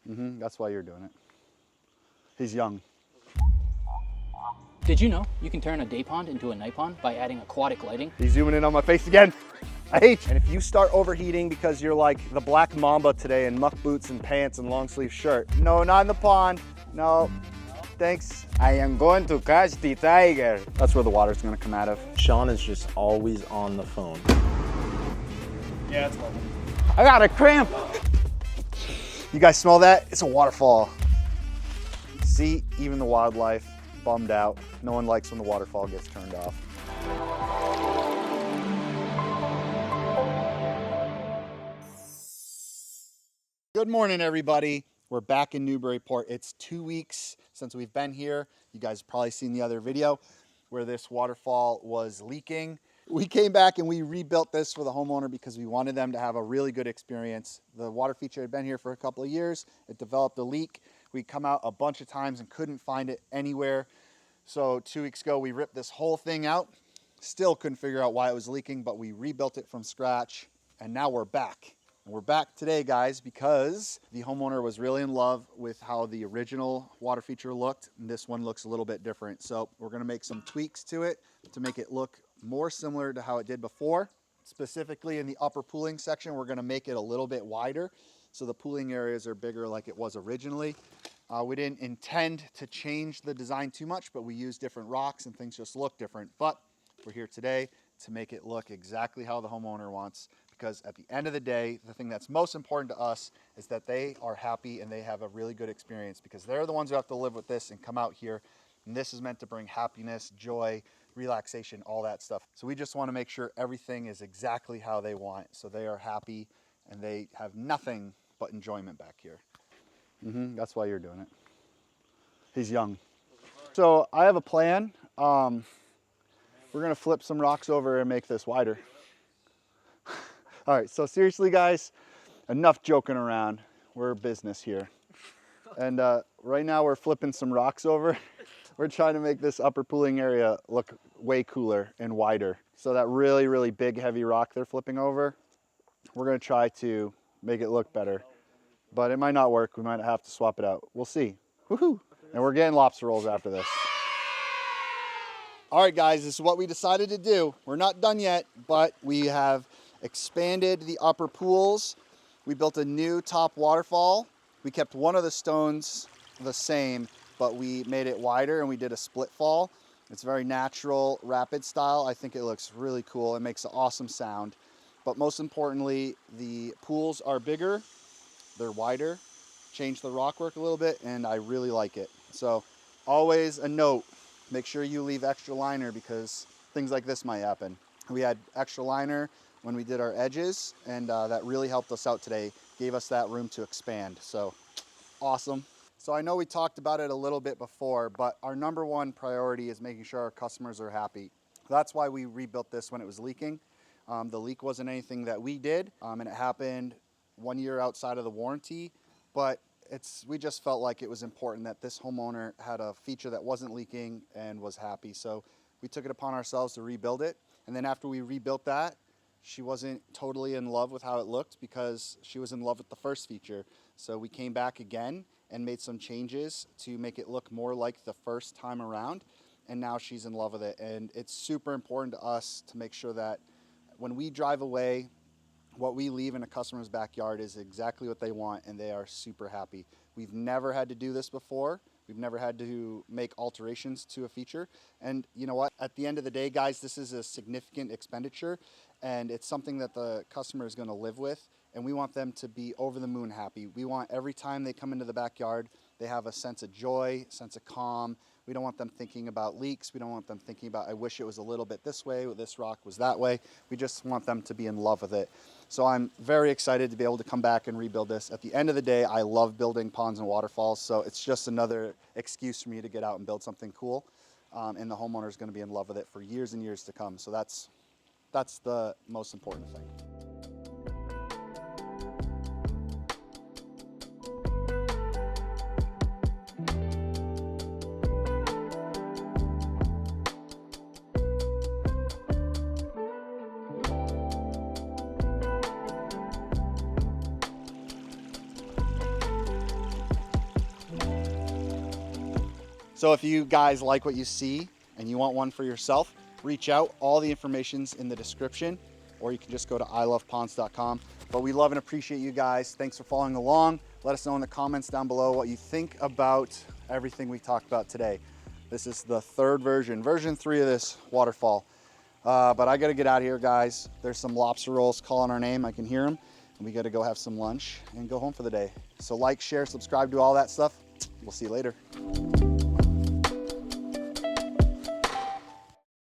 That's why you're doing it. He's young. Did you know you can turn a day pond into a night pond by adding aquatic lighting? He's zooming in on my face again. I hate you. And if you start overheating because you're like the black mamba today in muck boots and pants and long sleeve shirt, no, not in the pond. No, thanks. I am going to catch the tiger. That's where the water's gonna come out of. Sean is just always on the phone. Yeah, it's lovely. I got a cramp. You guys smell that? It's a waterfall. See, even the wildlife bummed out. No one likes when the waterfall gets turned off. Good morning, everybody. We're back in Newburyport. It's 2 weeks since we've been here. You guys have probably seen the other video where this waterfall was leaking. We came back and we rebuilt this for the homeowner because we wanted them to have a really good experience. The water feature had been here for a couple of years. It developed a leak. We come out a bunch of times and couldn't find it anywhere. So 2 weeks ago, we ripped this whole thing out. Still couldn't figure out why it was leaking, but we rebuilt it from scratch. And now we're back. And we're back today, guys, because the homeowner was really in love with how the original water feature looked. And this one looks a little bit different. So we're gonna make some tweaks to it to make it look more similar to how it did before. Specifically in the upper pooling section, we're gonna make it a little bit wider. So the pooling areas are bigger like it was originally. We didn't intend to change the design too much, but we used different rocks and things just look different. But we're here today to make it look exactly how the homeowner wants, because at the end of the day, the thing that's most important to us is that they are happy and they have a really good experience, because they're the ones who have to live with this and come out here. And this is meant to bring happiness, joy, relaxation, all that stuff. So we just want to make sure everything is exactly how they want, so they are happy and they have nothing but enjoyment back here. That's why you're doing it. He's young. So I have a plan. We're gonna flip some rocks over and make this wider. All right, so seriously guys, enough joking around. We're business here. And right now we're flipping some rocks over. We're trying to make this upper pooling area look way cooler and wider. So that really, really big, heavy rock they're flipping over, we're gonna try to make it look better. But it might not work. We might have to swap it out. We'll see. Woohoo! And we're getting lobster rolls after this. All right, guys, this is what we decided to do. We're not done yet, but we have expanded the upper pools. We built a new top waterfall. We kept one of the stones the same, but we made it wider and we did a split fall. It's very natural, rapid style. I think it looks really cool. It makes an awesome sound. But most importantly, the pools are bigger, they're wider, changed the rock work a little bit, and I really like it. So always a note, make sure you leave extra liner because things like this might happen. We had extra liner when we did our edges, and that really helped us out today, gave us that room to expand. So awesome. So I know we talked about it a little bit before, but our number one priority is making sure our customers are happy. That's why we rebuilt this when it was leaking. The leak wasn't anything that we did, and it happened 1 year outside of the warranty, but we just felt like it was important that this homeowner had a feature that wasn't leaking and was happy. So we took it upon ourselves to rebuild it. And then after we rebuilt that, she wasn't totally in love with how it looked because she was in love with the first feature. So we came back again and made some changes to make it look more like the first time around. And now she's in love with it. And it's super important to us to make sure that when we drive away, what we leave in a customer's backyard is exactly what they want, and they are super happy. We've never had to do this before. We've never had to make alterations to a feature. And you know what? At the end of the day, guys, this is a significant expenditure, and it's something that the customer is going to live with, and we want them to be over the moon happy. We want every time they come into the backyard, they have a sense of joy, sense of calm. We don't want them thinking about leaks. We don't want them thinking about, I wish it was a little bit this way, or this rock was that way. We just want them to be in love with it. So I'm very excited to be able to come back and rebuild this. At the end of the day, I love building ponds and waterfalls, so it's just another excuse for me to get out and build something cool. And the homeowner is going to be in love with it for years and years to come. So that's the most important thing. So if you guys like what you see and you want one for yourself, reach out. All the information's in the description, or you can just go to iloveponds.com. But we love and appreciate you guys. Thanks for following along. Let us know in the comments down below what you think about everything we talked about today. This is the third version 3 of this waterfall. But I gotta get out of here, guys. There's some lobster rolls calling our name. I can hear them. And we gotta go have some lunch and go home for the day. So like, share, subscribe, do all that stuff. We'll see you later.